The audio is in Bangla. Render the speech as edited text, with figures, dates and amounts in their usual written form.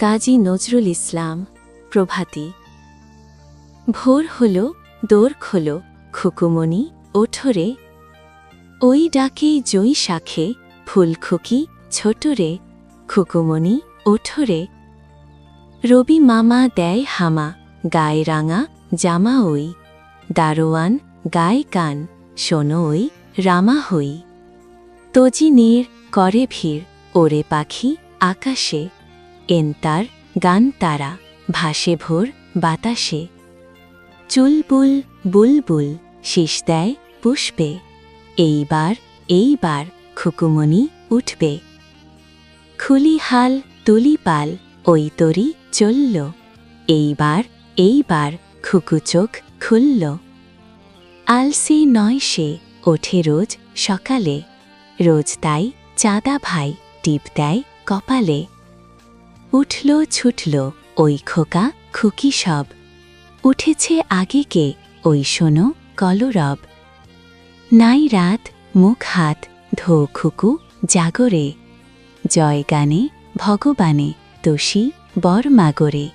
কাজী নজরুল ইসলাম। প্রভাতী। ভোর হল, দোর খোলো, খুকুমণি ওঠরে। ওই ডাকেই জই শাখে, ফুলখুকি ছোটরে, খুকুমণি ওঠরে। রবি মামা দেয় হামা, গায়ে রাঙা জামা ওই। দারোয়ান গায়ে গান, শোনো ওই রামা হই। তজি নীর করে ভিড়, ওরে পাখি আকাশে। এন্তার গান তারা, ভাসে ভোর বাতাসে। চুলবুল বুলবুল, শীষ দেয় পুষ্পে। এইবার এইবার খুকুমণি উঠবে। খুলি হাল তুলি পাল, ওই তরি চলল। এইবার এইবার খুকু চোখ খুলল। আলসি নয় সে, ওঠে রোজ সকালে। রোজ তাই চাঁদা ভাই, টিপ দেয় কপালে। উঠল ছুটল ওই খোকা খুকি সব। উঠেছে আগে কে, ওই শোনো কলরব। নাই রাত মুখ হাত, ধো খুকু জাগরে। জয় গানে ভগবানে, তোষী বর মাগরে।